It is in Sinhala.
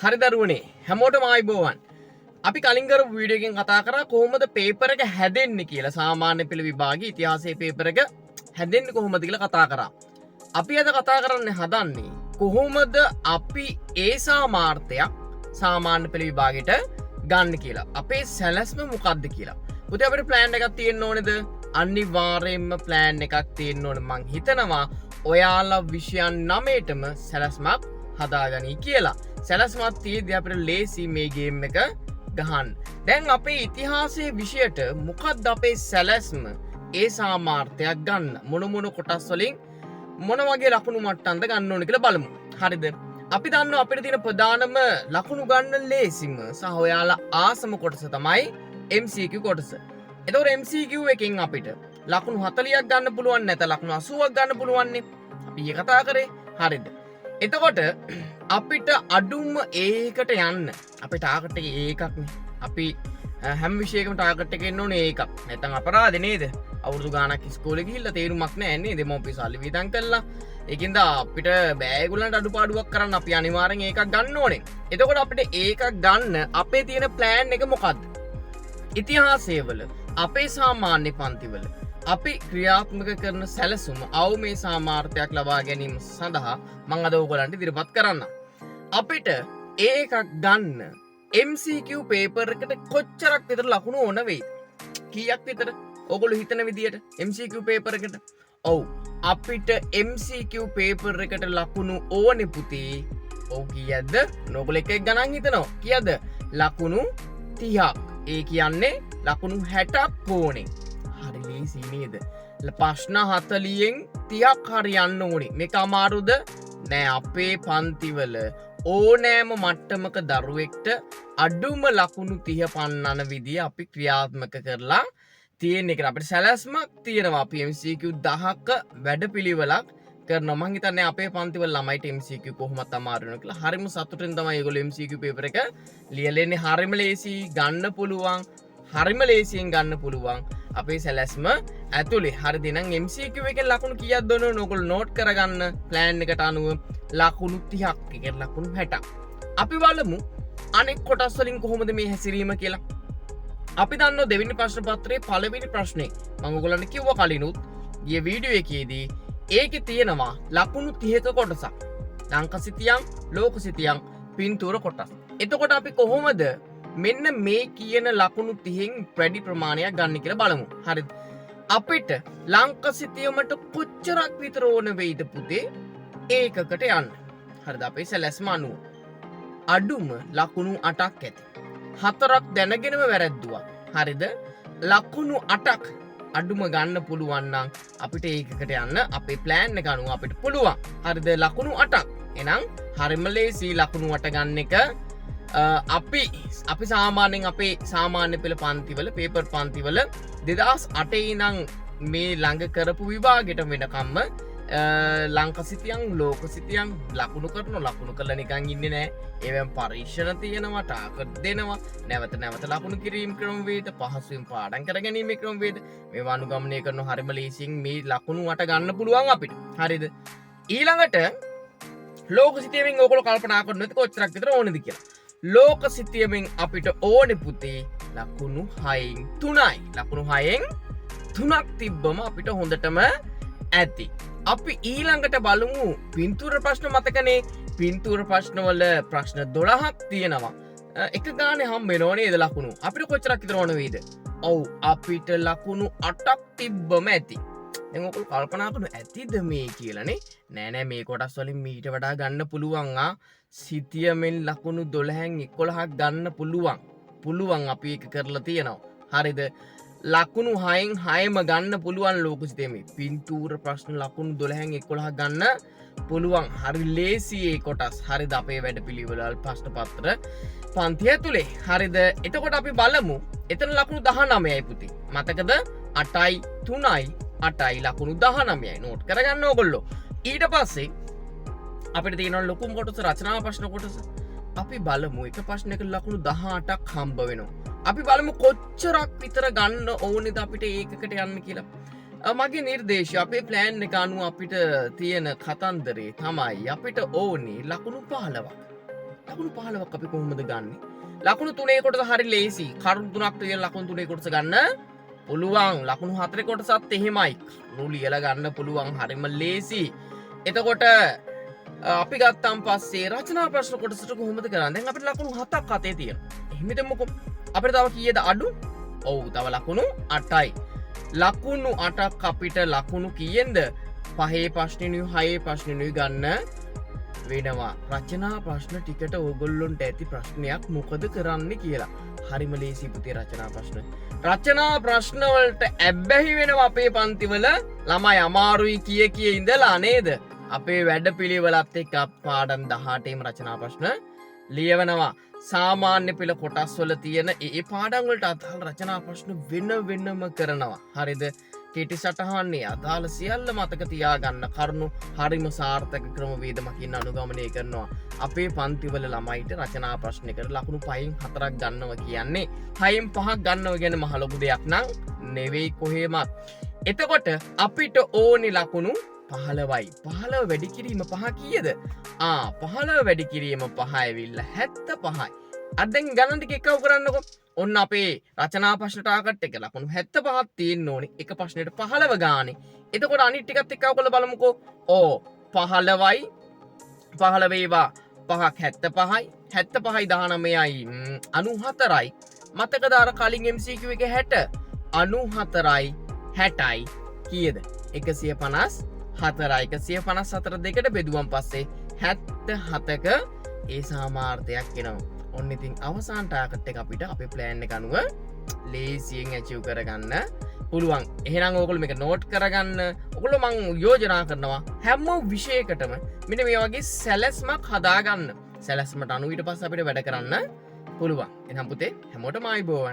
හරි දරුවනේ හැමෝටම ආයිබෝවන්. අපි කලින් කරපු වීඩියෝ එකෙන් කතා කරා කොහොමද පේපර් එක හැදෙන්නේ කියලා. සාමාන්‍ය පෙළ විභාගයේ ඉතිහාසයේ පේපර් එක හැදෙන්නේ කොහොමද කියලා කතා කරා. අපි අද කතා කරන්න හදන්නේ කොහොමද අපි ඒ සාමාර්ථයක් සාමාන්‍ය පෙළ විභාගයට ගන්න කියලා. අපේ සැලැස්ම මොකක්ද කියලා. පුතේ අපිට ප්ලෑන් එකක් තියෙන්න ඕනේද? අනිවාර්යයෙන්ම ප්ලෑන් එකක් තියෙන්න ඕනේ. මං හිතනවා ඔයාලා විෂයන් 9ටම සැලැස්මක් හදාගනී කියලා. සැලැස්මක් තියෙද්දී අපිට ලේසි මේ ගේම් එක ගහන්න. දැන් අපේ ඉතිහාසයේ විෂයට මොකක්ද අපේ සැලැස්ම ඒ සාමාර්ථයක් ගන්න මොන කොටස් වලින් මොන වගේ ලකුණු මට්ටම්ද ගන්න ඕනේ කියලා බලමු. හරිද? අපි දන්නවා අපිට තියෙන ප්‍රධානම ලකුණු ගන්න ලේසිම සහ ඔයාලා ආසම කොටස තමයි MCQ කොටස. එතකොට MCQ එකෙන් අපිට ලකුණු 40ක් ගන්න පුළුවන් නැත ලකුණු 80ක් ගන්න පුළුවන් නේ. අපි ඒක කතා කරේ. හරිද? එතකොට අපිට අඩුම ඒකට යන්න අපේ ටාගට් එක ඒකක්නේ. අපි හැම විෂයකම ටාගට් එක එන්න ඕනේ ඒකක්. නැත්නම් අපරාධ නේද? අවුරුදු ගාණක් ඉස්කෝලේ ගිහිල්ලා තේරුමක් නැහැ නේද? දෙමෝපිය සල්ලි වියදම් කළා. ඒකින්ද අපිට බෑ ඒගොල්ලන්ට අඩුපාඩුවක් කරන්න අපි අනිවාර්යෙන් ඒකක් ගන්න ඕනේ. එතකොට අපිට ඒකක් ගන්න අපේ තියෙන ප්ලෑන් එක මොකද්ද? ඉතිහාසයේ වල අපේ සාමාන්‍ය පන්තිවල අපි ක්‍රියාත්මක කරන සැලසුම අවමේ සාමාර්ථයක් ලබා ගැනීම සඳහා මං අද ඔයගොල්ලන්ට ඉදිරිපත් කරන්න. අපිට ඒකක් ගන්න MCQ පේපර් එකට කොච්චරක් විතර ලකුණු ඕන වෙයිද? කීයක් විතර? ඔයගොල්ලෝ හිතන විදියට MCQ පේපර් එකට. ඔව් අපිට MCQ පේපර් එකට ලකුණු ඕනේ පුතේ. ඔව් කීයක්ද? ඔයගොල්ලෝ එක ගණන් හිතනවා. කීයද? ලකුණු 30ක්. ඒ කියන්නේ ලකුණු 60ක් ඕනේ. හරි ලේසි නේද? ප්‍රශ්න 40න් 30ක් හරි යන්න ඕනේ. මේක අමාරුද? නෑ අපේ පන්තිවල ඕනෑම මට්ටමක දරුවෙක්ට අඩුම ලකුණු 30 පන්නන විදිය අපි ක්‍රියාත්මක කරලා තියෙන එක. අපිට සැලැස්මක් තියෙනවා. අපි MCQ 10ක වැඩපිළිවෙලක් කරනවා. මං හිතන්නේ අපේ පන්තිවල ළමයිට MCQ කොහොමත් අමාරු වෙනවා කියලා. හරිම සතුටින් තමයි ඒගොල්ලෝ MCQ පේපර් එක ලියලෙන්නේ. හරිම ලේසි ගන්න පුළුවන්. හරිම ලේසියෙන් ගන්න පුළුවන්. අපේ සැලැස්ම ඇතුලේ. හරිද? නම් MCQ එකේ ලකුණු කීයක්ද ඕන ඕගොල්ලෝ නෝට් කරගන්න. ප්ලෑන් එකට අනුව ලකුණු 30ක් එකෙන් ලකුණු 60ක්. අපි බලමු අනෙක් කොටස් වලින් කොහොමද මේ හැසිරීම කියලා. අපි දන්නවා දෙවෙනි ප්‍රශ්න පත්‍රයේ පළවෙනි ප්‍රශ්නේ මම ඔයගොල්ලන්ට කිව්වා කලිනුත් ගිය වීඩියෝ එකේදී ඒකේ තියෙනවා ලකුණු 30ක කොටසක්. අංක සිතියම්, ලෝක සිතියම්, පින්තූර කොටස්. එතකොට අපි කොහොමද මෙන්න මේ කියන ලකුණු 30න් වැඩි ප්‍රමාණයක් ගන්න කියලා බලමු. හරිද? අපිට ලංක සිතියමට කොච්චරක් විතර ඕන වෙයිද පුතේ ඒකකට යන්න. හරිද? අපේ සැලැස්ම අනුව අඩුම ලකුණු 8ක් ඇති. 4ක් දැනගෙනම වැරද්දුවා. හරිද? ලකුණු 8ක් අඩුම ගන්න පුළුවන් නම් අපිට ඒකකට යන්න අපේ ප්ලෑන් එක අනුව අපිට පුළුවන්. හරිද? ලකුණු 8ක්. එහෙනම් හරිම ලේසි ලකුණු 8 ගන්න එක. අපි සාමාන්‍යයෙන් අපේ සාමාන්‍ය පෙළ පන්තිවල පේපර් පන්තිවල 2008 ඉඳන් මේ ළඟ කරපු විභාගෙට වෙනකම්ම ලංක සිතියම් ලෝක සිතියම් ලකුණු කරලා නිකන් ඉන්නේ නැහැ. ඒවෙන් පරීක්ෂණ තියෙනවා, ටාගට් දෙනවා, නැවත ලකුණු කිරීම ක්‍රමවේද, පහසුවෙන් පාඩම් කරගැනීමේ ක්‍රමවේද මේවා අනුගමනය කරන හරිම ලේසියෙන් මේ ලකුණු 8 ගන්න පුළුවන් අපිට. හරිද? ඊළඟට ලෝක සිතියමෙන් ඔයගොල්ලෝ කල්පනා කරනවා කොච්චරක් විතර ඕනේද කියලා. ලෝක සිතියමෙන් අපිට ඕනේ පුතේ ලකුණු 6න් 3යි. ලකුණු 6න් 3ක් තිබ්බම අපිට හොඳටම ඇති. අපි ඊළඟට බලමු පින්තූර ප්‍රශ්න මතකනේ. පින්තූර ප්‍රශ්නවල ප්‍රශ්න 12ක් තියෙනවා. එක ගානේ හම්බ වෙනව නේද ලකුණු? අපිට කොච්චරක් විතර ඕන වෙයිද? ඔව් අපිට ලකුණු 8ක් තිබ්බම ඇති. දැන් ඔයගොල්ලෝ කල්පනා කරන ඇතිද මේ කියලානේ. නෑ මේ කොටස් වලින් මීට වඩා ගන්න පුළුවන්. සිතියමෙන් ලකුණු 12න් 11ක් ගන්න පුළුවන් අපි ඒක කරලා තියෙනවා. හරිද? ලකුණු 6න් 6ම ගන්න පුළුවන් ලෝක සිතියමේ. පින්තූර ප්‍රශ්න ලකුණු 12න් 11ක් ගන්න පුළුවන්. හරි ලේසි ඒ කොටස්. හරිද? අපේ වැඩපිළිවෙල ප්‍රශ්න පත්‍ර පන්තිය ඇතුලේ. හරිද? එතකොට අපි බලමු. එතන ලකුණු 19යි පුතේ. මතකද? 8යි 3යි 8යි ලකුණු 19යි. නෝට් කරගන්න ඕගොල්ලෝ. ඊට පස්සේ අපිට තියෙනවා ලොකුම කොටස රචනා ප්‍රශ්න කොටස. අපි බලමු එක ප්‍රශ්නයක ලකුණු 18ක් හම්බ වෙනවා. අපි බලමු කොච්චරක් විතර ගන්න ඕනේද අපිට ඒකකට යන්න කියලා. මගේ නිර්දේශය අපේ ප්ලෑන් එක අනුව අපිට තියෙන කතන්දරේ තමයි අපිට ඕනේ ලකුණු 15ක්. ලකුණු 15ක් අපි කොහොමද ගන්නෙ? ලකුණු 3 කොටස හරි ලේසි. කරුණු 3ක් තියෙන ලකුණු 3 කොටස ගන්න පුළුවන්. ලකුණු 4 කොටසත් එහෙමයි. කරුණු ලියලා ගන්න පුළුවන්. හරිම ලේසි. එතකොට අපි ගත්තන් පස්සේ රචනා ප්‍රශ්න කොටසට කොහොමද කරන්නේ? දැන් අපිට ලකුණු 7ක් අතේ තියෙනවා. එහෙම දෙමුකෝ. අපිට තව කීයද අඩු? ඔව් තව ලකුණු 8යි. ලකුණු 8ක් අපිට ලකුණු කීයෙන්ද? 5 ප්‍රශ්නෙනුයි 6 ප්‍රශ්නෙනුයි ගන්න වෙනවා. රචනා ප්‍රශ්න ටිකට ඕගොල්ලොන්ට ඇති ප්‍රශ්නයක් මොකද කරන්න කියලා. හරිම ලේසි පුතේ රචනා ප්‍රශ්න. රචනා ප්‍රශ්න වලට ඇබ්බැහි වෙනවා අපේ පන්තිවල ළමයි අමාරුයි කිය ඉඳලා නේද? අපේ වැඩපිළිවෙලත් එක්ක පාඩම් 18ේම රචනා ප්‍රශ්න ලියවනවා. සාමාන්‍ය පෙළ කොටස් වල තියෙන ඒ පාඩම් වලට අදාළ රචනා ප්‍රශ්න වෙනම කරනවා. හරිද? කෙටි සටහන්නේ අදාළ සියල්ල මතක තියාගන්න කරුණු හරිම සාර්ථක ක්‍රමවේදමකින් අනුගමනය කරනවා. අපේ පන්තිවල ළමයිට රචනා ප්‍රශ්නයකට ලකුණු 5න් 4ක් ගන්නවා කියන්නේ 6න් 5ක් ගන්නවා කියන මහ ලොකු දෙයක් නං නෙවෙයි කොහෙමත්. එතකොට අපිට ඕනි ලකුණු 15යි. 15 වැඩි කිරීම 5 කීයද? 15 වැඩි කිරීම 5 ඇවිල්ලා 75යි. අද දැන් ගණන් ටික එකව කරන්නකො. ඔන්න අපේ රචනා ප්‍රශ්න ටාගට් එක ලකුණු 75ක් තියෙන්න ඕනේ. එක ප්‍රශ්නෙට 15 ගානේ. එතකොට අනිත් ටිකත් එක්කව කරලා බලමුකෝ. 15යි 15 වේවා 5ක් 75යි 75යි 19යි 94යි. මතකද අර කලින් MCQ එකේ 60 94යි 60යි කීයද? 154 154 දෙකට බෙදුවන් පස්සේ 77ක ඒ සාමාර්ථයක් එනවා. ඔන්න ඉතින් අවසාන ටාගට් එක අපිට අපේ ප්ලෑන් එක අනුව ලේසියෙන් ඇචීව් කරගන්න පුළුවන්. එහෙනම් ඕගොල්ලෝ මේක නෝට් කරගන්න. ඕගොල්ලෝ මං යෝජනා කරනවා හැම විෂයකටම මෙන්න මේ වගේ සැලැස්මක් හදාගන්න. සැලැස්මට අනුව ඊට පස්සේ අපිට වැඩ කරන්න පුළුවන්. එහෙනම් පුතේ හැමෝටම ආයුබෝවන්.